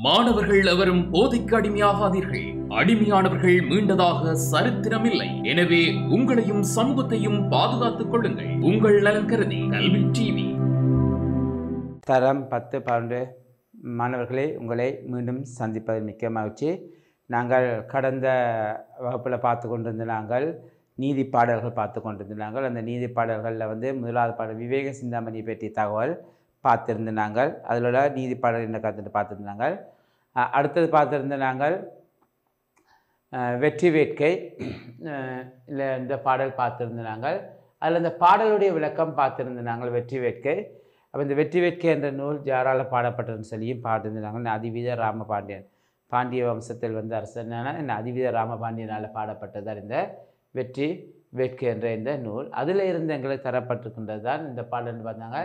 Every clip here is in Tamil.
மாணவர்கள் எவரும் போதைக்கு அடிமையாகாதீர்கள். அடிமையானவர்கள் மீண்டதாக சரித்திரமில்லை. எனவே உங்களையும் சமூகத்தையும் பாதுகாத்துக் கொள்ளுங்கள். உங்கள் நலன் கருதி கல்வி டிவி. தரம் 10, 12 மாணவர்களே, உங்களை மீண்டும் சந்திப்பது மிக்க மகிழ்ச்சி. நாங்கள் கடந்த வகுப்பில் பார்த்து கொண்டிருந்த நாங்கள் நீதி பாடல்கள் பார்த்து கொண்டிருந்தாங்கள். அந்த நீதி பாடல்களில் முதலாவது பாடல் விவேக சிந்தாமணி பற்றிய தகவல் பார்த்துருந்த நாங்கள். அதில் நீதி பாடல் என்ன கருத்துட்டு பார்த்துருந்தாங்கள். அடுத்தது பார்த்துருந்த நாங்கள் வெற்றி வேட்கை இல்லை இந்த பாடல் பார்த்துருந்த நாங்கள். அதில் இந்த பாடலுடைய விளக்கம் பார்த்துருந்த நாங்கள் வெற்றி வேட்கை. அப்போ இந்த வெற்றி வேட்கை என்ற நூல் யாரால் பாடப்பட்டதுன்னு சொல்லியும் பாடிருந்தாங்க. அதிவீத ராமபாண்டியன், பாண்டிய வம்சத்தில் அரசனான அதிவீத ராமபாண்டியனால் பாடப்பட்டதால் இந்த வெற்றி வேட்கை என்ற இந்த நூல். அதில் இருந்து எங்களுக்கு தரப்பட்டிருக்கின்றது தான் இந்த பாடல்னு பார்த்தாங்க.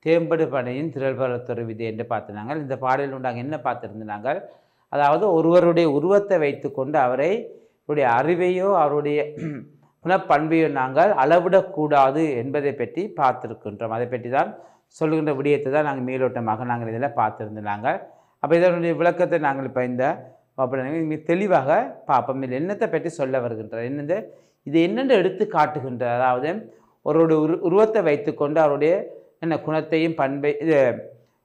தேம்படு பனையின் திரள்பலத்தொரு விதை என்று பார்த்துனாங்க. இந்த பாடலில் உண்டாங்க என்ன பார்த்துருந்தாங்க, அதாவது ஒருவருடைய உருவத்தை வைத்து கொண்டு அவருடைய அறிவையோ அவருடைய குணப்பண்பையோ நாங்கள் அளவிடக்கூடாது என்பதை பற்றி பார்த்துருக்கின்றோம். அதை பற்றி தான் சொல்லுகின்ற விடயத்தை தான் நாங்கள் மேலோட்டமாக நாங்கள் இதில் பார்த்துருந்தாங்க. அப்போ இதனுடைய விளக்கத்தை நாங்கள் இப்போ இந்த மிக தெளிவாக பார்ப்போம். இதில் என்னத்தை பற்றி சொல்ல வருகின்றார், இது என்னென்று எடுத்து காட்டுகின்றார். அதாவது ஒருவருடைய உருவத்தை வைத்துக்கொண்டு அவருடைய குணத்தையும் பண்பை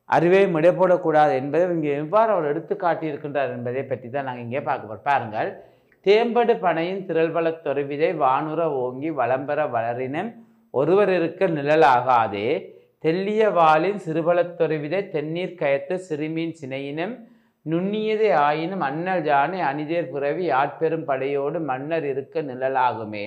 அறிவையும் இடப்படக்கூடாது என்பதை இங்கே எவ்வாறு அவர் எடுத்து காட்டியிருக்கின்றார் என்பதை பற்றி தான் நாங்கள் இங்கே பார்க்க போகிறோம். பாருங்கள். தேம்படு பனையின் திரள்பல தொருவிதை வானுற ஓங்கி வளம்பெற வளரினும் ஒருவர் இருக்க நிழலாகாதே, தெல்லிய வாளின் சிறுபலத்தொருவிதை தென்னீர் கயத்து சிறுமீன் சினையினும் நுண்ணியதே ஆயினும் அண்ணல் ஜானை அணிதேர் புறவி ஆட்பெரும் படையோடு மன்னர் இருக்க நிழலாகுமே,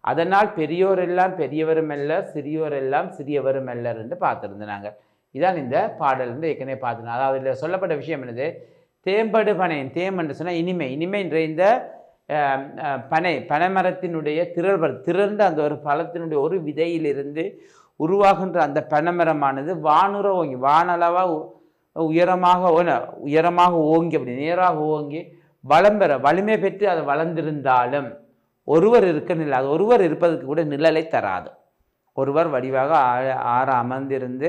அதனால் பெரியோர் எல்லாம் பெரியவரும் அல்லர், சிறியோர் எல்லாம் சிறியவரும் அல்லர் என்று பார்த்துருந்தாங்க. இதான் இந்த பாடல் ஏற்கனவே பார்த்துருந்தோம். அதாவது இதில் சொல்லப்பட்ட விஷயம் என்னது, தேம்படு பனையின், தேம் என்று சொன்னால் இனிமை, இனிமை நிறைந்த பனைமரத்தினுடைய திரண்ட அந்த ஒரு பழத்தினுடைய ஒரு விதையிலிருந்து உருவாகின்ற அந்த பனைமரமானது வானுற ஓங்கி, வானளவாக உயரமாக ஓங்கி, அப்படி நேராக ஓங்கி வளம்பெற வலிமை பெற்று அதை வளர்ந்திருந்தாலும் ஒருவர் இருக்க நிழல், ஒருவர் இருப்பதற்கு கூட நிழலை தராது. ஒருவர் வடிவாக அமர்ந்திருந்து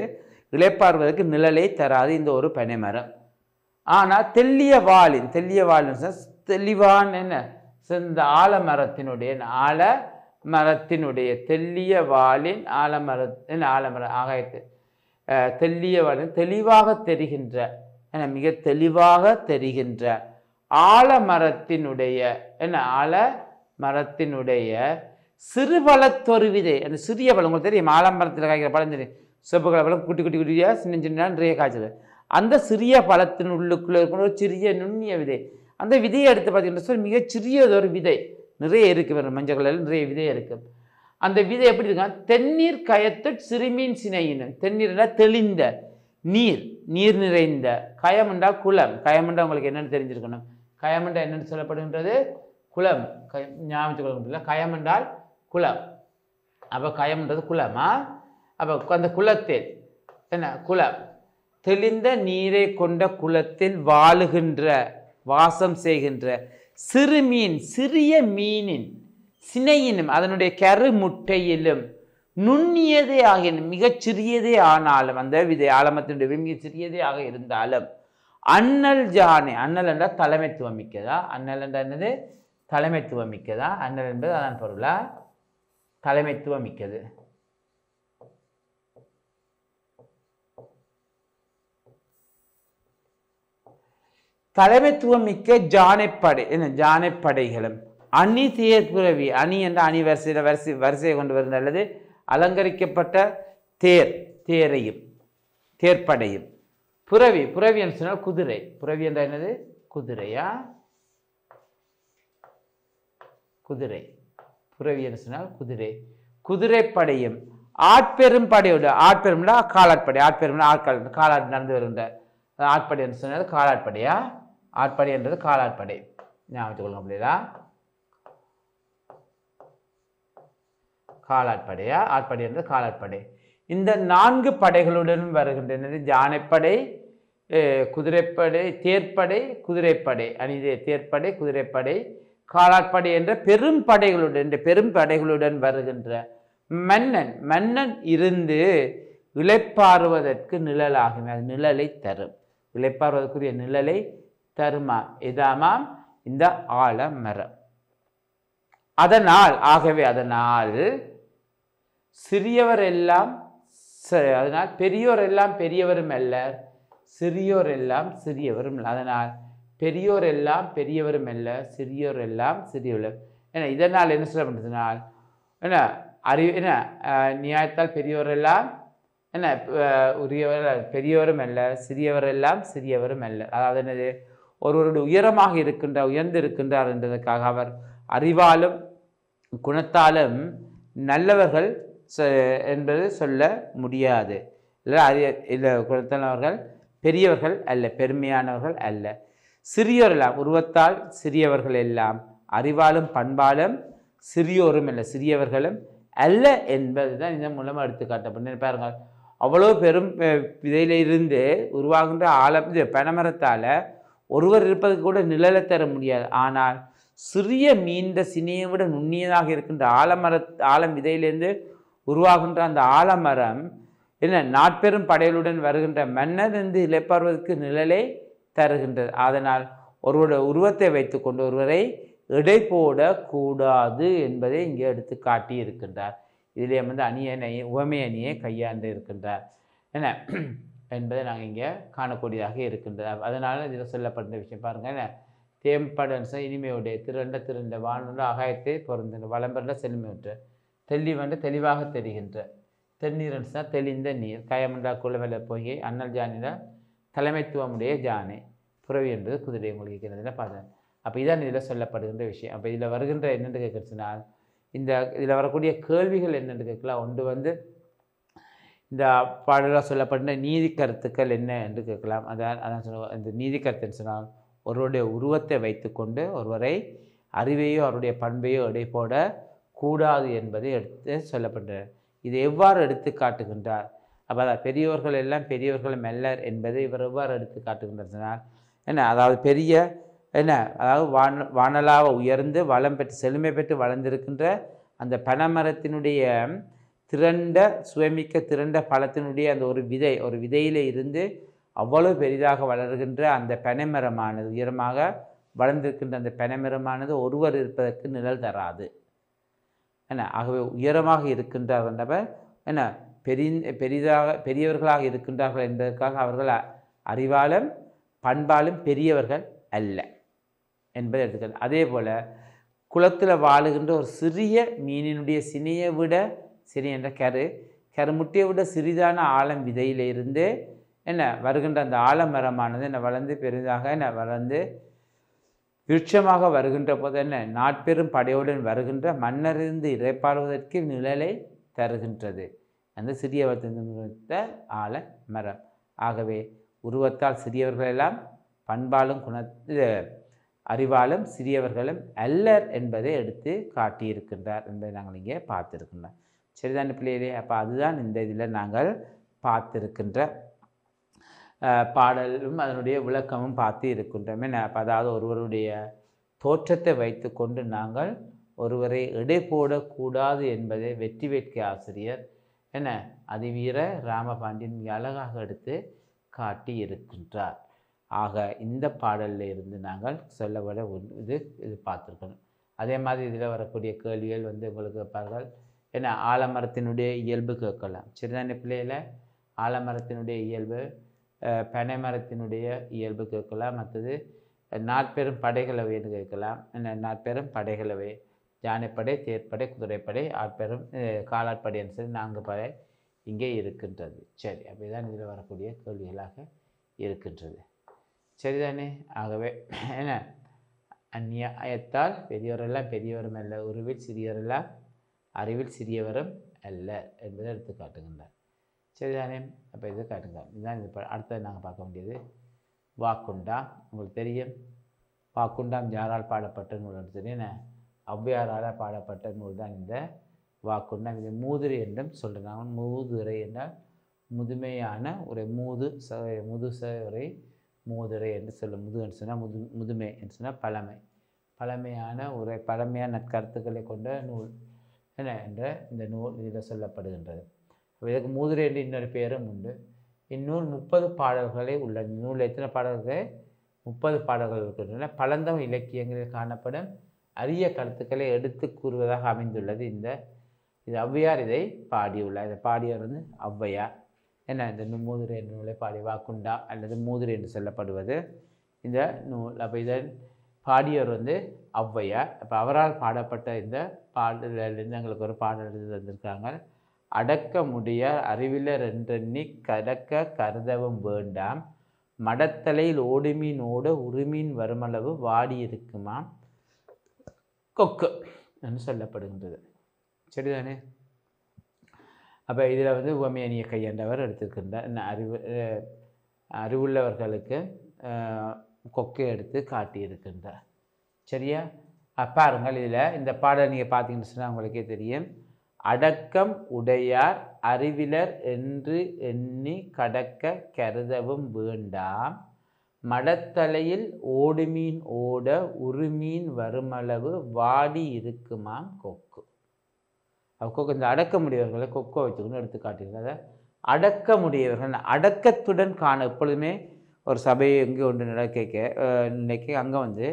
இளைப்பாறுவதற்கு நிழலை தராது இந்த ஒரு பனைமரம். ஆனால் தெல்லிய வாளின் தெளிவான் என்ன இந்த ஆலமரத்தினுடைய தெல்லிய வாளின் ஆலமரம் ஆகாயத்து தெல்லிய வாளின் தெளிவாக தெரிகின்ற மிக தெளிவாக தெரிகின்ற ஆலமரத்தினுடைய மரத்தினுடைய சிறுபலத்தொரு விதை, அந்த சிறிய பழம் உங்களுக்கு தெரியும், ஆலமரத்தில் காய்க்கிற பழம் தெரியும், செப்பு கலர் பழம் குட்டி குட்டி குட்டியாக சின்ன சின்ன நிறைய காய்ச்சல். அந்த சிறிய பழத்தின் உள்ளுக்குள்ளே இருக்கிற ஒரு சிறிய நுண்ணிய விதை, அந்த விதையை எடுத்து பார்த்தீங்கன்னா சொல்லி மிகச்சிறியதொரு விதை நிறைய இருக்குது, மஞ்சள் கலரில் நிறைய விதை இருக்குது. அந்த விதை எப்படி இருக்கா, தென்னீர் கயத்து சிறுமீன் சினையினும், தென்னீர்னா தெளிந்த நீர் நிறைந்த, கயமுண்டா குளம், கயமுண்டா உங்களுக்கு என்னென்னு தெரிஞ்சிருக்கணும், கயமுண்டா என்னென்னு சொல்லப்படுகின்றது குளம், ஞாபகத்துக்கு கொள்ள முடியல, கயம் என்றால் குளம். அப்போ கயம்ன்றது குளமா, அப்போ அந்த குளத்தில் குளம் தெளிந்த நீரை கொண்ட குளத்தில் வாசம் செய்கின்ற சிறுமீன், சிறிய மீனின் சினையினும் அதனுடைய கரு முட்டையிலும் நுண்ணியதே ஆகிய மிகச்சிறியதே ஆனாலும், அந்த விதை ஆலமத்தினுடைய மிக சிறியதே ஆக இருந்தாலும் அண்ணல் ஜானே, அண்ணல் என்றால் தலைமைத்துவம் மிக்கதா, அண்ணல் என்றால் என்னது தலைமைத்துவம் மிக்கதா, அண்ணல் என்பது அதான் பொருளா தலைமைத்துவம் மிக்கது. தலைமைத்துவம் மிக்க ஜானைப்படைகளும் அணி தேர்புறவி, அணி என்ற அணி வரிசையை கொண்டு வருது, அல்லது அலங்கரிக்கப்பட்ட தேரையும் தேர்ப்படையும், புறவி என்று சொன்னால் குதிரை, புறவி என்ற என்னது குதிரையா, குதிரை, புறவி என்று சொன்னால் குதிரைப்படையும் ஆட்பெரும் படையோடு, ஆட்பெரும்னா காலாட்படை, ஆட்பெரும்னா காலாட் நடந்து வருகின்ற ஆட்படை என்று சொன்னது காலாட்படையா, ஆட்படை என்றது காலாட்படை, ஞாபகத்துக் கொள்ளுங்க. அப்படியா காலாட்படையா, ஆட்படை என்றது காலாட்படை. இந்த 4 படைகளுடன் வருகின்றன, யானைப்படை, குதிரைப்படை, தேர்ப்படை, குதிரைப்படை, அணிதே தேர்ப்படை, குதிரைப்படை, காலாட்படை என்ற பெரும் படைகளுடன் வருகின்ற மன்னன் இருந்து இளைப்பாறுவதற்கு நிழலாகும், அது நிழலை தரும். இளைப்பாறுவதற்குரிய நிழலை தருமா இதாமாம் இந்த ஆலமரம். ஆகவே அதனால் சிறியவர் எல்லாம் அதனால் பெரியோர் எல்லாம் பெரியவரும் அல்ல, சிறியோர் எல்லாம் சிறியவரும் அல்ல. அதனால் பெரியோர் எல்லாம் பெரியவரும் அல்ல, சிறியோர் எல்லாம் சிறியவரும். ஏன்னா இதனால் என்ன சொல்ல பண்ணுறதுனால் என்ன நியாயத்தால் பெரியோர் எல்லாம் என்ன உரியவர் பெரியவரும் அல்ல, சிறியவர் எல்லாம் சிறியவரும் அல்ல. அதாவது என்னது, ஒருவருடைய உயரமாக உயர்ந்து இருக்கின்றார் என்பதற்காக அவர் அறிவாலும் குணத்தாலும் நல்லவர்கள் என்பது சொல்ல முடியாது. இல்லை குணத்தானவர்கள் பெரியவர்கள் அல்ல, பெருமையானவர்கள் அல்ல. சிறியோர் எல்லாம் உருவத்தால் சிறியவர்கள் எல்லாம், அறிவாலும் பண்பாலும் சிறியோரும் அல்ல, சிறியவர்களும் அல்ல என்பது தான் இதன் மூலமாக எடுத்துக்காட்டப்படும். பாருங்கள், அவ்வளோ பெரும் விதையிலிருந்து உருவாகின்ற பனைமரத்தால் ஒருவர் இருப்பதுக்கு கூட நிழலை தர முடியாது. ஆனால் சிறிய மீண்ட சினையை விட நுண்ணியதாக இருக்கின்ற ஆலம் விதையிலிருந்து உருவாகின்ற அந்த ஆலமரம் என்ன நாட்பெரும் படைகளுடன் வருகின்ற மன்னர் என்று இளைப்பாறுவதற்கு நிழலை தருகின்றது. அதனால் ஒருவருடைய உருவத்தை வைத்துக்கொண்டு ஒருவரை எடை போடக்கூடாது என்பதை இங்கே எடுத்து காட்டி இருக்கின்றார். இதிலே உவமை அணியை கையாண்டு இருக்கின்றார் என்ன என்பதை நாங்கள் இங்கே காணக்கூடியதாக இருக்கின்றார். அதனால் இதில் சொல்லப்பட்ட விஷயம் பாருங்கள், என்ன தேம்படன் இனிமையுடைய திரண்ட வானுள்ள ஆகாயத்தை பொருந்தின வளம்பெற்ற செல்மையுற்ற தெளிவென்று தெளிவாக தெரிகின்ற தென்னீரன்ஸ்னா தெளிந்த நீர் கயமண்டா குளவெல போய் அண்ணல் ஜானினா தலைமைத்துவமுடைய ஜானை புறவி என்பது குதிரை மொழிகிறதுல பார்த்தேன். அப்போ இதான் இதில் சொல்லப்படுகின்ற விஷயம். அப்போ இதில் வருகின்ற என்னென்று கேட்குறதுனால் இதில் வரக்கூடிய கேள்விகள் என்னென்று கேட்கலாம். ஒன்று இந்த பாடலாக சொல்லப்படுகின்ற நீதி கருத்துக்கள் என்ன என்று கேட்கலாம். அதான் சொல்ல இந்த நீதி கருத்துன்னு சொன்னால் ஒருவருடைய உருவத்தை வைத்துக்கொண்டு ஒருவரை அறிவையோ அவருடைய பண்பையோ எடை போட கூடாது என்பதை எடுத்து சொல்லப்படுறார். இதை எவ்வாறு எடுத்து காட்டுகின்றார்? அப்போ அதாவது பெரியவர்கள் எல்லாம் பெரியவர்களும் அல்லர் என்பதை இவர் எவ்வாறு எடுத்து காட்டுகின்றார் என்ன, அதாவது அதாவது வானலாக உயர்ந்து வளம் பெற்று செழுமை பெற்று வளர்ந்திருக்கின்ற அந்த பனைமரத்தினுடைய சுயமிக்க திரண்ட பழத்தினுடைய அந்த ஒரு விதையில் இருந்து அவ்வளவு பெரிதாக வளர்கின்ற அந்த பனைமரமானது, உயரமாக வளர்ந்திருக்கின்ற அந்த பனைமரமானது ஒருவர் இருப்பதற்கு நிழல் தராது என்ன. ஆகவே உயரமாக இருக்கின்றார் என்றவர் என்ன பெரியவர்களாக இருக்கின்றார்கள் என்பதற்காக அவர்கள் அறிவாலும் பண்பாலும் பெரியவர்கள் அல்ல என்பதை எடுத்துக்கிறது. அதே போல் குளத்தில் வாழுகின்ற ஒரு சிறிய மீனினுடைய சினையை விட சினை என்ற கருமுட்டையை விட சிறிதான ஆழம் விதையிலிருந்து என்ன வருகின்ற அந்த ஆலமரமானது என்ன வளர்ந்து பெரிதாக என்ன வளர்ந்து விருட்சமாக வருகின்ற போது என்ன நாட்பெரும் படையுடன் வருகின்ற மன்னரிருந்து இறைப்பாடுவதற்கு நிழலை தருகின்றது அந்த சிறியவர்த்த ஆலமரம். ஆகவே உருவத்தால் சிறியவர்களெல்லாம் பண்பாலும் அறிவாலும் சிறியவர்களும் அல்லர் என்பதை எடுத்து காட்டியிருக்கின்றார் என்பதை நாங்கள் இங்கே பார்த்துருக்கின்றோம். சரிதான பிள்ளைகளே? அப்போ அதுதான் இந்த இதில் நாங்கள் பார்த்திருக்கின்ற பாடலும் அதனுடைய விளக்கமும் பார்த்து இருக்கின்றோமே. அதாவது ஒருவருடைய தோற்றத்தை வைத்து கொண்டு நாங்கள் ஒருவரை எடை போடக்கூடாது என்பதை வெற்றி வேட்கை ஆசிரியர் என்ன அதிவீர ராமபாண்டியன் அழகாக எடுத்து காட்டி இருக்கின்றார். ஆக இந்த பாடலில் இருந்து நாங்கள் சொல்லப்பட இது பார்த்துருக்கணும். அதே மாதிரி இதில் வரக்கூடிய கேள்விகள் உங்களுக்கு கேட்பார்கள் என்ன ஆலமரத்தினுடைய இயல்பு கேட்கலாம். சரிதானே பிள்ளையில்? ஆலமரத்தினுடைய இயல்பு, பனைமரத்தினுடைய இயல்பு கேட்கலாம். மற்றது நாற்பெரும் படைகளவைன்னு கேட்கலாம். என்ன நாற்பெரும் படைகளவை, யானைப்படை, தேர்ப்படை, குதிரைப்படை, ஆட்பெரும் காலாட்படைன்னு சொல்லி 4 படை இங்கே இருக்கின்றது. சரி, அப்படி தான் இதில் வரக்கூடிய கேள்விகளாக இருக்கின்றது. சரிதானே? ஆகவே என்ன அந்நியாயத்தால் பெரியவரெல்லாம் பெரியவரும் அல்ல, உருவில் சிறியவரெல்லாம் அறிவில் சிறியவரும் அல்ல என்பதை எடுத்து காட்டுகின்றார். சரிதானே? அப்போ இது காட்டுங்க. இதுதான் இது. அடுத்தது நாங்கள் பார்க்க வேண்டியது வாக்குண்டாம். உங்களுக்கு தெரியும் வாக்குண்டாம் யாரால் பாடப்பட்ட நூல் தெரியும், ஔவையாரால் பாடப்பட்ட நூல் தான் இந்த வாக்குண்டாம். இது மூதுரை என்றும் சொல்கிறாங்க. மூதுரை என்றால் முதுமையான ஒரு முதுசரை மூதுரை என்று சொல்லும். முதுன்னு சொன்னால் முதுமை என்று சொன்னால் பழமையான ஒரு பழமையான நற்கருத்துக்களை கொண்ட நூல் என்ன என்ற இந்த நூல் இதில் சொல்லப்படுகின்றது. இதற்கு மூதுரை என்று இன்னொரு பேரும் உண்டு. இந்நூல் 30 பாடல்களே உள்ளது. நூல் எத்தனை பாடல்கள்? 30 பாடல்கள் இருக்கின்றன. பழந்தமிழ் இலக்கியங்களில் காணப்படும் அரிய கருத்துக்களை எடுத்து கூறுவதாக அமைந்துள்ளது. இது ஔவையார் இதை பாடியுள்ளார். இதை பாடியவர் ஔவையார். என்ன இந்த மூதுரை என்ற நூலை பாடி வாக்குண்டா அல்லது மூதுரை என்று சொல்லப்படுவது இந்த நூல். அப்போ இதன் பாடியவர் ஔவையார். அப்போ அவரால் பாடப்பட்ட இந்த பாடலிருந்து எங்களுக்கு ஒரு பாடல் எழுதி வந்திருக்காங்க. அடக்கமுடையார் அறிவிலர் என்றெண்ணி கடக்க கருதவும் வேண்டாம், மடத்தலையில் ஓடுமீன் ஓட உருமீன் வருமளவு வாடி இருக்குமாம் கொக்கு என்று சொல்லப்படுகின்றது. சரிதானே? அப்போ இதில் உவமையணியை கையாண்டவர் எடுத்திருக்கின்றார். அறிவுள்ளவர்களுக்கு கொக்கை எடுத்து காட்டியிருக்கின்றார். சரியா? பாருங்கள், இதில் இந்த பாடல் நீங்கள் பார்த்தீங்கன்னு சொன்னால் உங்களுக்கே தெரியும். அடக்கம் உடையார் அறிவிலர் என்று எண்ணி கடக்க கருதவும் வேண்டாம், மடத்தலையில் ஓடுமீன் ஓட உருமீன் வருமளவு வாடி இருக்குமாம் கொக்கு. கொக்கு இந்த அடக்கமுடையவர்களை கொக்கோ வச்சுக்கணும் எடுத்து காட்டுகிறது. அடக்கமுடையவர்கள் அடக்கத்துடன் காண எப்பொழுதுமே ஒரு சபையை எங்கே ஒன்று நினைக்க அங்கே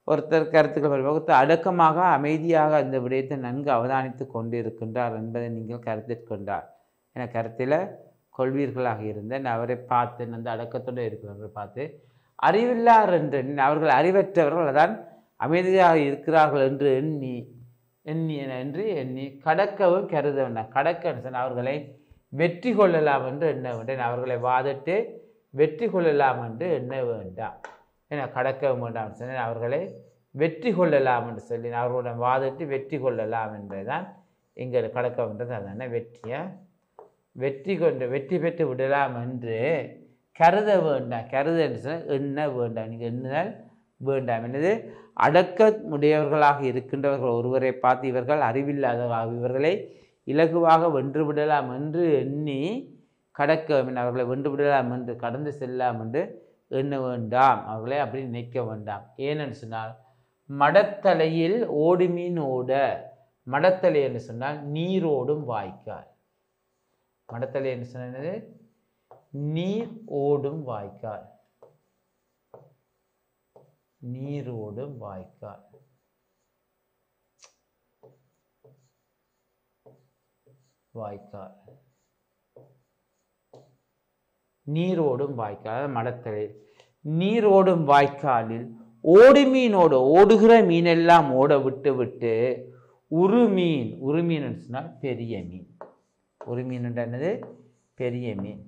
ஒருத்தர் கருத்துக்கள் வரும்போது அடக்கமாக அமைதியாக அந்த விடயத்தை நன்கு அவதானித்து கொண்டு இருக்கின்றார் என்பதை நீங்கள் கருத்திற்கொண்டார் என கருத்தில் கொள்வீர்களாக இருந்தேன். அவரை பார்த்து அந்த அடக்கத்தோடு இருக்கிறவர்களை பார்த்து அறிவில்லார் என்று அவர்கள் அறிவற்றவர்கள் அதான் அமைதியாக இருக்கிறார்கள் என்று எண்ணி கடக்கவும் கருத வேண்டாம். கடக்க அவர்களை வெற்றி கொள்ளலாம் என்று எண்ண வேண்டேன். அவர்களை வாதிட்டு வெற்றி கொள்ளலாம் என்று எண்ண வேண்டாம். ஏன்னா கடக்கவும் வேண்டாம் சொன்னேன். அவர்களை வெற்றி கொள்ளலாம் என்று சொல்லி அவர்களுடன் வாதிட்டு வெற்றி கொள்ளலாம் என்பதுதான் இங்கே கடக்கம்ன்றது. அதான வெற்றி பெற்று விடலாம் என்று கருத வேண்டாம். கருத என்று சொன்னால் எண்ண வேண்டாம். நீங்கள் எண்ணுதல் வேண்டாம். என்னது? அடக்கமுடையவர்களாக இருக்கின்றவர்கள் ஒருவரை பார்த்து இவர்கள் அறிவில்லாதவர்கள், இவர்களை இலகுவாக வென்று விடலாம் என்று எண்ணி கடக்க அவர்களை வென்று விடலாம் என்று கடந்து செல்லலாம் என்று எண்ண வேண்டாம். அவர்களை அப்படி நினைக்க வேண்டாம். ஏனென்று சொன்னால் மடத்தலையில் ஓடுமீன் ஓட, மடத்தலை என்று சொன்னால் நீரோடும் வாய்க்கால். மடத்தலை என்று சொன்னது நீர் ஓடும் வாய்க்கால். நீரோடும் வாய்க்கால். வாய்க்கால் நீரோடும் வாய்க்கால். மடத்தலை நீரோடும் வாய்க்காலில் ஓடுமீனோடு ஓடுகிற மீனெல்லாம் ஓட விட்டு விட்டு உருமீன் சொன்னால் பெரிய மீன். உருமீன் என்னது? பெரிய மீன்.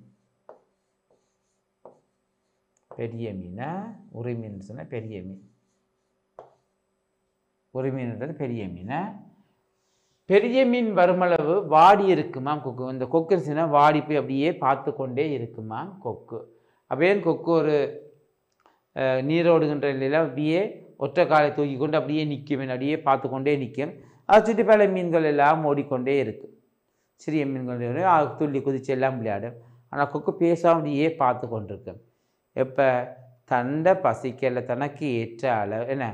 பெரிய மீனா? உருமீன் சொன்னால் பெரிய மீன். உருமீன்ன்றது பெரிய மீனா? பெரிய மீன் வருமளவு வாடி இருக்குமாம் கொக்கு. இந்த கொக்கு இருந்துச்சுன்னா வாடி போய் அப்படியே பார்த்து கொண்டே இருக்குமாம் கொக்கு. அப்படியே கொக்கு ஒரு நீரோடுகின்ற நிலையில் அப்படியே ஒற்றை காலை தூக்கி கொண்டு அப்படியே நிற்கும். அப்படியே பார்த்து கொண்டே நிற்கும். அது சுற்றி பல மீன்கள் எல்லாம் ஓடிக்கொண்டே இருக்கும். சிறிய மீன்கள் துள்ளி குதிச்சு எல்லாம் விளையாடும். ஆனால் கொக்கு பேசாமல் அப்படியே பார்த்து கொண்டிருக்கும். எப்போ தண்டை பசிக்கல தனக்கு ஏற்ற அளவு என்ன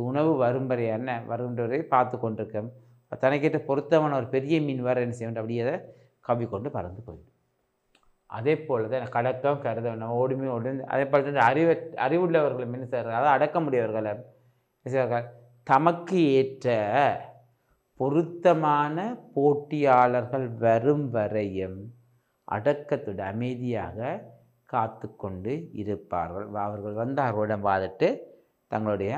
உணவு வரும்பறை என்ன வருகின்றவரை பார்த்து கொண்டிருக்கேன். தனக்கேற்ற பொருத்தமான ஒரு பெரிய மீன் வர என்ன செய்ய அப்படியே அதை கவி கொண்டு பறந்து போயிடும். அதே போல் தான் கடக்கம் கருத வேண்டாம். ஓடுமே ஓடு. அதே போல் தான் அறிவுள்ளவர்கள் என்ன செய்கிறார்கள்? அதாவது அடக்க முடியவர்கள் என்ன செய்வார்கள்? தமக்கு ஏற்ற பொருத்தமான போட்டியாளர்கள் வரும் வரையும் அடக்கத்துடன் அமைதியாக காத்து கொண்டு இருப்பார்கள். அவர்கள் வந்து அவர்களுடன் வாதிட்டு தங்களுடைய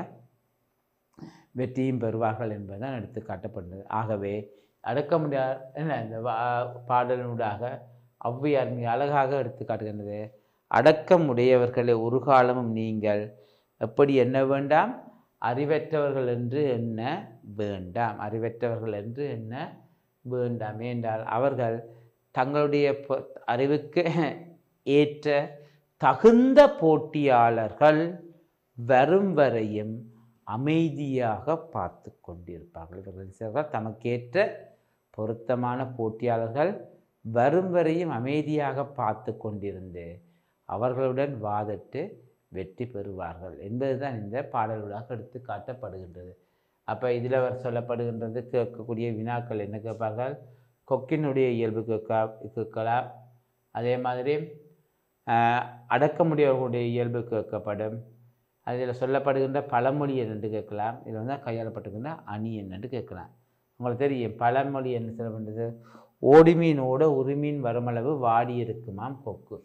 வெற்றியும் பெறுவார்கள் என்பதுதான் எடுத்து காட்டப்படுகிறது. ஆகவே அடக்க முடியாத என்ன இந்த பாடலினூடாக ஔவையார் மிக அழகாக எடுத்து காட்டுகின்றது. அடக்கம் உடையவர்களை ஒரு காலமும் நீங்கள் எப்படி எண்ண வேண்டாம்? அறிவற்றவர்கள் என்று எண்ண வேண்டாம். அறிவற்றவர்கள் என்று எண்ண வேண்டாம். என்றால் அவர்கள் தங்களுடைய அறிவுக்கு ஏற்ற தகுந்த போட்டியாளர்கள் வரும் வரையும் அமைதியாக பார்த்து கொண்டிருப்பார்கள். இவர்கள் தமக்கேற்ற பொருத்தமான போட்டியாளர்கள் வரும் வரையும் அமைதியாக பார்த்து கொண்டிருந்து அவர்களுடன் வாதிட்டு வெற்றி பெறுவார்கள் என்பதுதான் இந்த பாடல்களாக எடுத்து காட்டப்படுகின்றது. அப்போ இதில் அவர் சொல்லப்படுகின்றது கேட்கக்கூடிய வினாக்கள் என்ன கேட்பார்கள்? கொக்கினுடைய இயல்பு கேட்கலாம். அதே மாதிரி அடக்கமுடையவர்களுடைய இயல்பு கேட்கப்படும். அதில் சொல்லப்படுகின்ற பழமொழி என்னென்று கேட்கலாம். இதில் வந்து கையாளப்பட்டிருக்கின்ற அணி என்னென்று கேட்கலாம். உங்களுக்கு தெரியும் பழமொழி என்ன சொல்ல வேண்டியது, ஓடிமீனோட உரிமீன் வருமளவு வாடி இருக்குமாம் கொக்கு.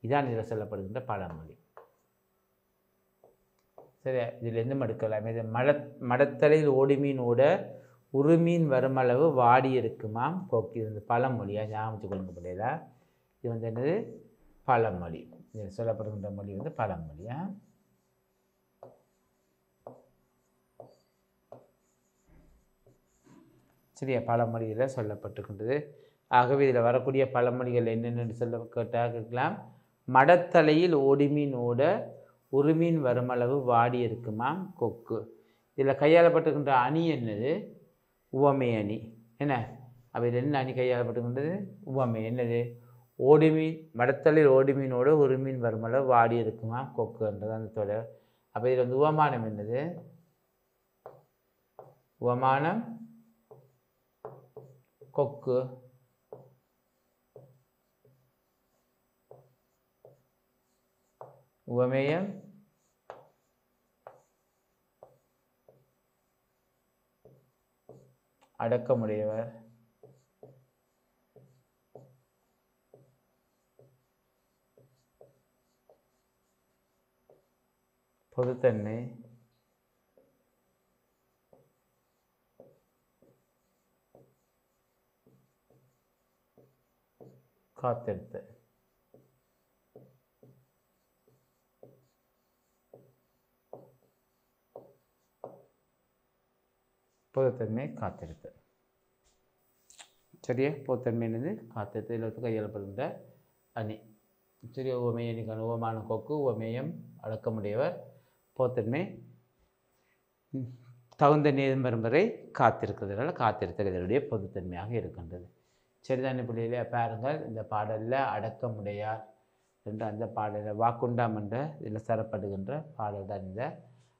இதான் இதில் சொல்லப்படுகின்ற பழமொழி. சரி, இதிலேருந்து மடுக்கலாம். இது மடத்தலையில் ஓடிமீனோட உருமீன் வருமளவு வாடி இருக்குமாம் கொக்கு. இது வந்து பழமொழியாக ஞாபகம் கொள்ளுங்க பிள்ளைகளா. இது வந்து என்னது பழமொழி. இதில் சொல்லப்படுகின்ற மொழி வந்து பழமொழியா. சரியா, பழமொழியில் சொல்லப்பட்டிருக்கின்றது. ஆகவே இதில் வரக்கூடிய பழமொழிகள் என்னென்னு சொல்ல கேட்டால், மடத்தலையில் ஓடிமீனோட உருமீன் வருமளவு வாடி இருக்குமாம் கொக்கு. இதில் கையாளப்பட்டிருக்கின்ற அணி என்னது, உவமை அணி. என்ன அப்போ இது என்ன அணி கையாளப்பட்டிருக்கின்றது, உவமை. என்னது, ஓடிமீன் மடத்தலையில் ஓடிமீனோட உருமீன் வருமளவு வாடி இருக்குமாம் கொக்குன்றது அந்த தொடர். அப்போ இதில் வந்து உவமானம் என்னது, உவமானம் கொக்கு. உவமேயம் அடக்கமுடையவர். பொதுத்தன்மை. காத்திருத்தல். பொதுத்தன்மை காத்திருத்தல். சரியா, பொதுத்தன்மை என்னது காத்திருத்தல். இதில் கையாளப்படுகின்ற அணி. சரி, உவமையணிக்கான உவமான கொக்கு, உவமேயம் அடக்கமுடையவர், பொதுத்தன்மை தகுந்த நேரம் வரும் வரை காத்திருக்கிறதுனால காத்திருத்தல் இதனுடைய பொதுத்தன்மையாக இருக்கின்றது. சரிதானே பிள்ளைகளே. பாருங்கள், இந்த பாடலில் அடக்கமுடையார் என்ற அந்த பாடலில் வாக்குண்டாம் என்ற இதில் தரப்படுகின்ற பாடல் தான் இந்த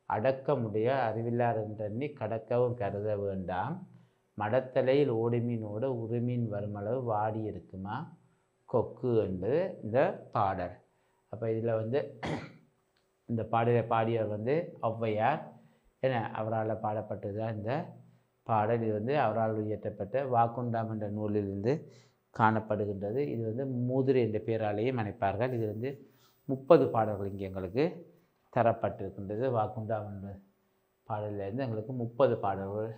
அடக்கமுடைய அறிவில்லார் என்றெண்ணி கடக்கவும் கருத வேண்டாம், மடத்தலையில் ஓடுமீனோட உருமீன் வருமளவு வாடி இருக்குமா கொக்கு என்பது இந்த பாடல். அப்போ இதில் வந்து இந்த பாடலை பாடியவர் வந்து ஔவையார். என அவரால் பாடப்பட்டது தான் இந்த பாடல். இது வந்து அவரால் இயற்றப்பட்ட வாக்குண்டாம் என்ற நூலிலிருந்து காணப்படுகின்றது. இது வந்து மூதுரை என்ற பெயராலேயும் அழைப்பார்கள். இது வந்து 30 பாடல்கள் இங்கே எங்களுக்கு தரப்பட்டிருக்கின்றது. வாக்குண்டாம் என்ற பாடலிலிருந்து எங்களுக்கு 30 பாடல்கள்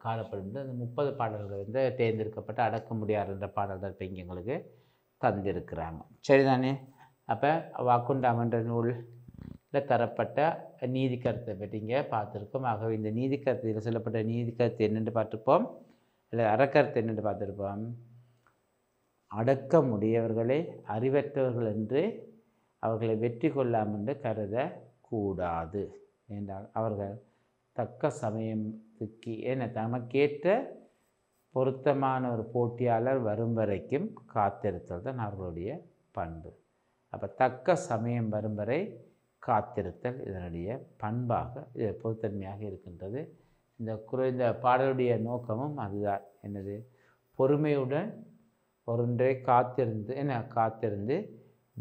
காணப்படுகின்றது. அந்த 30 பாடல்கள் வந்து தேர்ந்தெடுக்கப்பட்ட அடக்கமுடையார் என்ற பாடல் தான் இப்போ இங்கே எங்களுக்கு தந்திருக்கிறாங்க. சரிதானே. அப்போ வாக்குண்டாம் என்ற நூலில் தரப்பட்ட நீதி கருத்தை பற்றி இங்கே பார்த்துருக்கோம். ஆகவே இந்த நீதி கருத்தில் சொல்லப்பட்ட நீதி கருத்து என்னென்று பார்த்துருப்போம், இல்லை அறக்கருத்து என்னென்று பார்த்துருப்போம். அடக்கமுடையவர்களை அறிவற்றவர்கள் என்று அவர்களை வெற்றி கொள்ளாமல் என்று கருதக்கூடாது என்றால் அவர்கள் தக்க சமயத்துக்கு தமக்கேற்ற பொருத்தமான ஒரு போட்டியாளர் வரும் வரைக்கும் காத்திருத்தல் தான் அவர்களுடைய பண்பு. அப்போ தக்க சமயம் வரும் வரை காத்திருத்தல் இதனுடைய பண்பாக இது பொதுத்தன்மையாக இருக்கின்றது. இந்த பாடலுடைய நோக்கமும் அதுதான். என்னது, பொறுமையுடன் ஒன்றை காத்திருந்து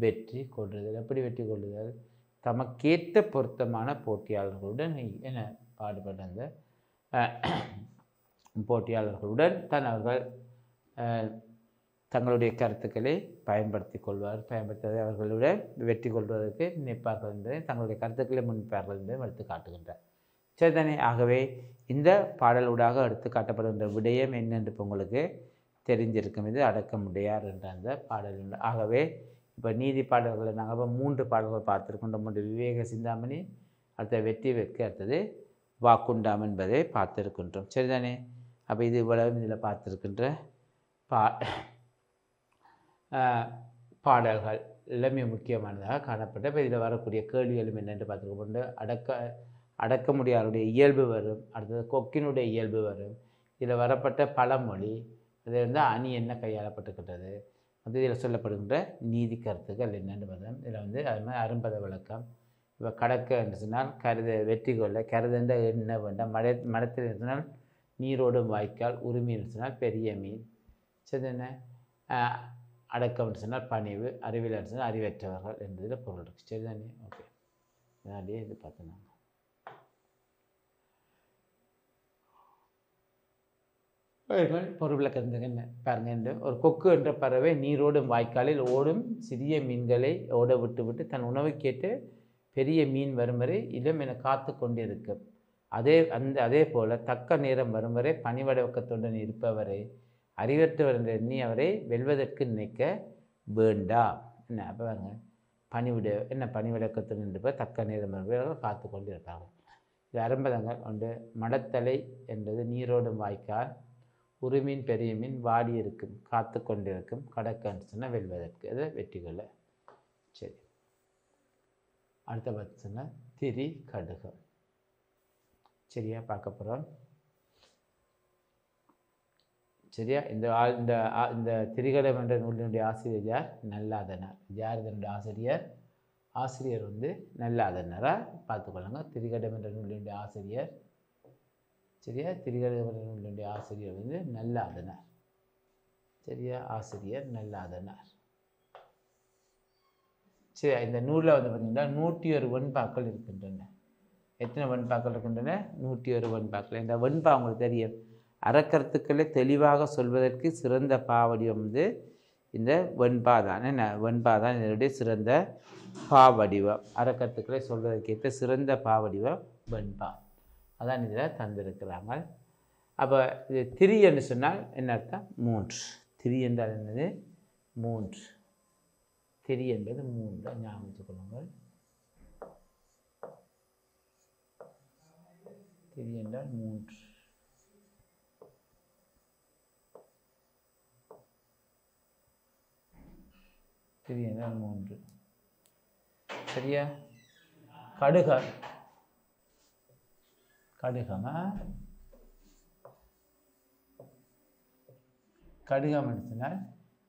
வெற்றி கொள்ளுதல். எப்படி வெற்றி கொள்ளுதல், தமக்கேற்ற பொருத்தமான போட்டியாளர்களுடன் பாடுபட்ட அந்த போட்டியாளர்களுடன் தான் அவர்கள் தங்களுடைய கருத்துக்களை பயன்படுத்தி அவர்களுடன் வெற்றி கொள்வதற்கு நினைப்பார்கள் என்பதை தங்களுடைய கருத்துக்களை முன்னிப்பார்கள் என்பதை எடுத்து காட்டுகின்றார். சரிதானே. ஆகவே இந்த பாடலூடாக எடுத்து காட்டப்படுகின்ற விடயம் என்னென்று உங்களுக்கு தெரிஞ்சிருக்கும். இது அடக்கமுடையார் என்ற அந்த பாடல். ஆகவே இப்போ நீதி பாடல்களை நாங்கள் இப்போ 3 பாடல்கள் பார்த்துருக்கின்றோம். 1 விவேக சிந்தாமணி, அடுத்த வெற்றி வெட்க, அடுத்தது வாக்குண்டாம் என்பதை பார்த்துருக்கின்றோம். சரிதானே. அப்போ இது இவ்வளவு இதில் பார்த்துருக்கின்ற பாடல்கள் எல்லாமே முக்கியமானதாக காணப்பட்ட. இப்போ இதில் வரக்கூடிய கேள்விகளும் என்னென்று பார்த்துருக்கோம். அடக்கமுடையாருடைய இயல்பு வரும், அடுத்தது கொக்கினுடைய இயல்பு வரும், இதில் வரப்பட்ட பழமொழி, இதில் வந்து அணி என்ன கையாளப்பட்டுக்கிட்டது, அது இதில் சொல்லப்படுகின்ற நீதி கருத்துக்கள் என்னென்று பார்த்தோம். இதில் வந்து அது மாதிரி அரும்பத விளக்கம். இப்போ கடக்க என்று சொன்னால் வெற்றி கொள்ள, கருதுன்ற என்ன வேண்டாம், மடத்தில் சொன்னால் நீரோடும் வாய்க்கால், உரிமை என்று சொன்னால் பெரிய மீன். சரி, என்ன அடக்கம் சொன்னால் பணிவு, அறிவியல் சொன்னால் அறிவற்றவர்கள் என்பதில் பொருள் இருக்குது. சரிதானே? ஓகே, அதனாலேயே இது பார்த்தோம். பொருள் விளக்கம் என்ன பாருங்க. ஒரு கொக்கு என்ற பறவை நீரோடும் வாய்க்காலில் ஓடும் சிறிய மீன்களை ஓட விட்டு விட்டு தன் உணவுக்கேற்று பெரிய மீன் வரும் வரை இடம் என காத்து கொண்டிருக்கும். அதே போல தக்க நேரம் வரும் வரை பணிவடக்கத்துடன் இருப்பவரை அறிவற்றவர் என்று எண்ணி அவரை வெல்வதற்கு நினைக்க வேண்டாம். என்ன அப்போ பாருங்க, பணிவிடக்கத்துடன் இருப்பவர் தக்க நேரம் வரும் வரை காத்து கொண்டிருப்பார்கள். இது அரும்பதங்கள் ஒன்று. மடத்தலை என்பது நீரோடும் வாய்க்கால், உருமீன் பெரிய மீன் வாடி இருக்கும், காத்து கொண்டிருக்கும், கடக்கன்னு சொன்னால் வெல்வதற்கு, அதை வெற்றி கொள்ள. சரி, அடுத்த பார்த்து சொன்னால் திரி கடுகம். சரியா பார்க்க போகிறோம். சரியா, இந்த திரிகடம் என்ற நூலினுடைய ஆசிரியர் யார்? நல்லாதனார். யார் இதனுடைய ஆசிரியர்? ஆசிரியர் நல்லாதனாராக பார்த்துக்கொள்ளுங்க. திரிகடம் என்ற நூலினுடைய ஆசிரியர். சரியா, திரிகடம் என்ற நூலினுடைய ஆசிரியர் நல்லாதனார். சரியா, ஆசிரியர் நல்லாதனார். சரி, இந்த நூலில் பார்த்தீங்கன்னா 101 வெண்பாக்கள் இருக்கின்றன. எத்தனை வெண்பாக்கள் இருக்கின்றன? 101 வெண்பாக்கள். இந்த வெண்பா உங்களுக்கு தெரியும், அறக்கருத்துக்களை தெளிவாக சொல்வதற்கு சிறந்த பாவடிவம் இந்த வெண்பா தான். என்ன வெண்பா தான் இதனுடைய சிறந்த பாவடிவம். அறக்கருத்துக்களை சொல்வதற்கேற்ற சிறந்த பாவடிவம் வெண்பா. அதான் இதில் தந்திருக்கிறாங்க. அப்போ இது திரி என்று சொன்னால் என்ன அர்த்தம்? 3. திரி என்றால் என்னது? 3. திரி என்பது 3 ஞாபகம் வச்சுக்கொள்ளுங்கள். திரி என்றால் 3. திரி என்றால் 3. சரியா? கடுகம் எடுத்தினால்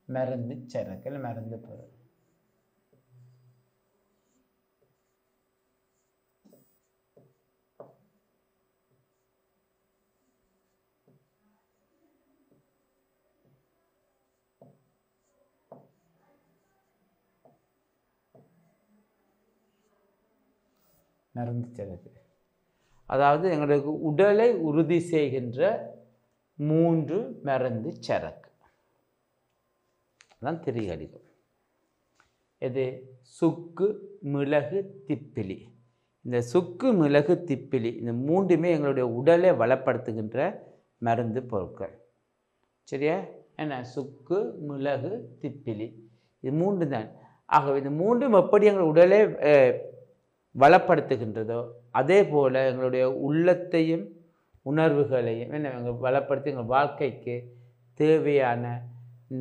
மருந்து சரக்கல், மருந்து பொருள். மருந்து சரக்கு அதாவது எங்களுக்கு உடலை உறுதி செய்கின்ற 3 மருந்து சரக்கு. அதான் திரிகடிகம். இது சுக்கு, மிளகு, திப்பிலி. இந்த சுக்கு, மிளகு, திப்பிலி இந்த 3மே எங்களுடைய உடலை வளப்படுத்துகின்ற மருந்து பொருட்கள். சரியா? என்ன சுக்கு, மிளகு, திப்பிலி இது 3 தான். ஆகவே இந்த 3ம் எப்படி எங்கள் உடலை வளப்படுத்துகின்றதோ அதே போல் எங்களுடைய உள்ளத்தையும் உணர்வுகளையும் எங்கள் வளப்படுத்தி எங்கள் வாழ்க்கைக்கு தேவையான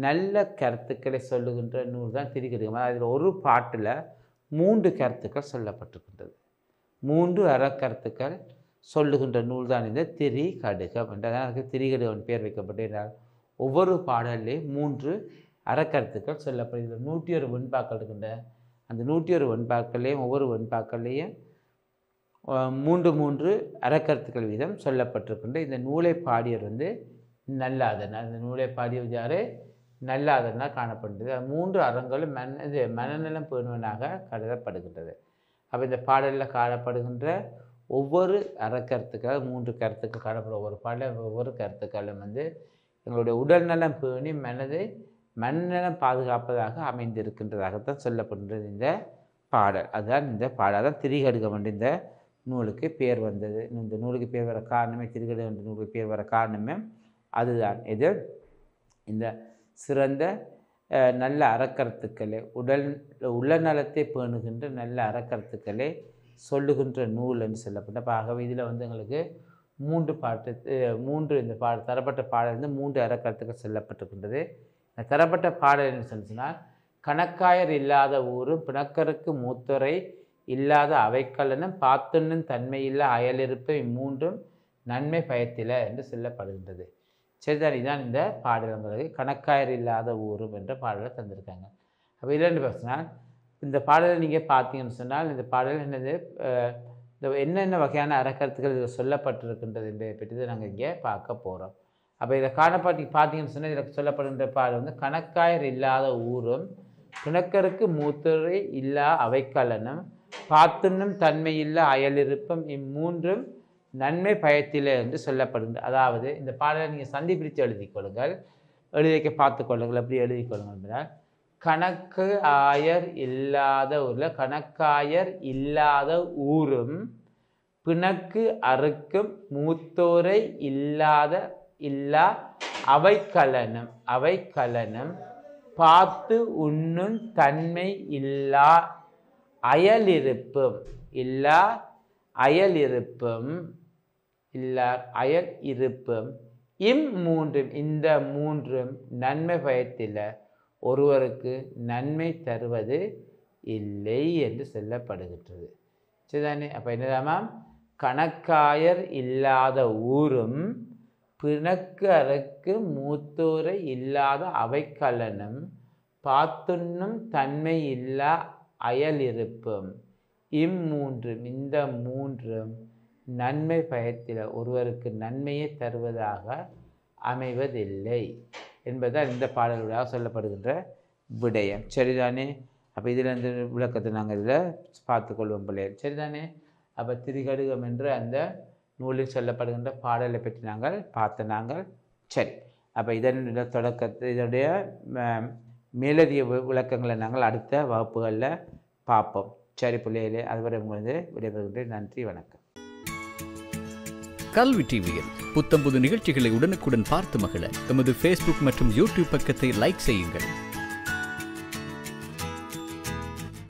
நல்ல கருத்துக்களை சொல்லுகின்ற நூல் தான் திரிகடிகம். அதில் ஒரு பாட்டில் 3 கருத்துக்கள் சொல்லப்பட்டிருக்கின்றது. 3 அறக்கருத்துக்கள் சொல்லுகின்ற நூல் தான் இந்த திரிகடிகம் என்றதான் அதுக்கு திரிகடிகம் பேர் வைக்கப்பட்டிருந்தால் ஒவ்வொரு பாடல்லையும் 3 அறக்கருத்துக்கள் சொல்லப்படுகிறது. 101 வெண்பாக்கள் இருக்கின்ற அந்த 101 வெண்பாக்கள்லேயும் ஒவ்வொரு வெண்பாக்கள்லேயும் 3 அறக்கருத்துக்கள் வீதம் சொல்லப்பட்டிருக்கின்ற இந்த நூலை பாடியர் நல்லாதனார். இந்த நூலை பாடியவர் யார்? நல்லாதனார் காணப்படுகிறது. 3 அறங்களும் மனநலம் பேணுவனாக கருதப்படுகின்றது. அப்போ இந்த பாடலில் காணப்படுகின்ற ஒவ்வொரு அறக்கருத்துக்கள் 3 கருத்துக்கள் காணப்படும். ஒவ்வொரு பாடலில் ஒவ்வொரு கருத்துக்களும் எங்களுடைய உடல் நலம் பேணி மனநலம் பாதுகாப்பதாக அமைந்திருக்கின்றதாகத்தான் சொல்லப்படுகிறது இந்த பாடல். அதுதான் இந்த பாடல். அதான் திரிகடிகம் என்ற இந்த நூலுக்கு பேர் வந்தது. இந்த நூலுக்கு பேர் வர காரணமே, திரிகடிகம் என்ற நூலுக்கு பேர் வர காரணமே அதுதான். இது இந்த சிறந்த நல்ல அறக்கருத்துக்களை உள்ள நலத்தை பேணுகின்ற நல்ல அறக்கருத்துக்களை சொல்லுகின்ற நூல் என்று சொல்லப்பட்ட. ஆகவே இதில் எங்களுக்கு 3 இந்த தரப்பட்ட பாடல் 3 அறக்கருத்துக்கள் சொல்லப்பட்டிருக்கின்றது. தரப்பட்ட பாடல் என்று சொன்னால் கணக்காயர் இல்லாத ஊரும் பிணக்கருக்கு மூத்தரை இல்லாத அவைக்கலனும் பாத்துண்ணும் தன்மையில்லா அயலிருப்பை 3ம் நன்மை பயத்தில என்று சொல்லப்படுகின்றது. சரிதான், இதுதான் இந்த பாடல்களுக்கு கணக்காயர் இல்லாத ஊரும் என்ற பாடலை தந்திருக்காங்க. அப்போ இரண்டு பேசினால் இந்த பாடலை நீங்கள் பார்த்தீங்கன்னு சொன்னால் இந்த பாடல் என்னது, இந்த என்னென்ன வகையான அறக்கருத்துக்கள் இதில் சொல்லப்பட்டிருக்கின்றது என்பதை பற்றி தான் நாங்கள் இங்கே பார்க்க போகிறோம். அப்போ இதை பார்த்தீங்கன்னு சொன்னால் இதில் சொல்லப்படுகின்ற பாடல் வந்து கணக்காயர் இல்லாத ஊரும் பிணக்கருக்கு மூத்துரை இல்லா அவைக்கலனும் பாத்துண்ணும் தன்மை இல்லா அயலிருப்பும் இம்மூன்றும் நன்மை பயத்திலே என்று சொல்லப்படுகின்ற. அதாவது இந்த பாடலை நீங்கள் சந்தி பிரித்து எழுதிக் கொள்ளுங்கள், எழுதி வைக்க பார்த்து கொள்ளுங்கள். அப்படி எழுதி கொள்ளுங்கள் என்றால் கணக்கு ஆயர் இல்லாத ஊரில் கணக்காயர் இல்லாத ஊரும் பிணக்கு அறுக்கும் மூத்தோரை இல்லா அவைக்கலனும் பார்த்து உண்ணும் தன்மை இல்லா அயலிருப்பும் இந்த மூன்றும் நன்மை பயத்தில ஒருவருக்கு நன்மை தருவது இல்லை என்று சொல்லப்படுகின்றது. சரிதானே? அப்போ என்னதாமாம், கணக்காயர் இல்லாத ஊரும் பிணக்கு அறுக்கு மூத்தோரை இல்லாத அவைக்கலனும் பாத்துண்ணும் தன்மை இல்லா அயலிருப்பும் இந்த மூன்றும் நன்மை பயத்தில் ஒருவருக்கு நன்மையை தருவதாக அமைவதில்லை என்பதால் இந்த பாடலுடாக சொல்லப்படுகின்ற விடயம். சரிதானே? அப்போ இதில் இந்த விளக்கத்தை நாங்கள் இதில் பார்த்துக்கொள்வோம் பிள்ளைகள். சரிதானே? அப்போ திரிகடுகம் என்ற அந்த நூலில் சொல்லப்படுகின்ற பாடலை பற்றி நாங்கள் நாங்கள் சரி. அப்போ இதனுடைய மேலதிக விளக்கங்களை நாங்கள் அடுத்த வகுப்புகளில் பார்ப்போம். சரி பிள்ளைகளே, அதுவரை உங்களுக்கு விடைபெறுகின்றேன். நன்றி, வணக்கம். கல்வி டிவியில் புத்தம்புது நிகழ்ச்சிகளை உடனுக்குடன் பார்த்து மகிழ எமது ஃபேஸ்புக் மற்றும் யூடியூப் பக்கத்தை லைக் செய்யுங்கள்.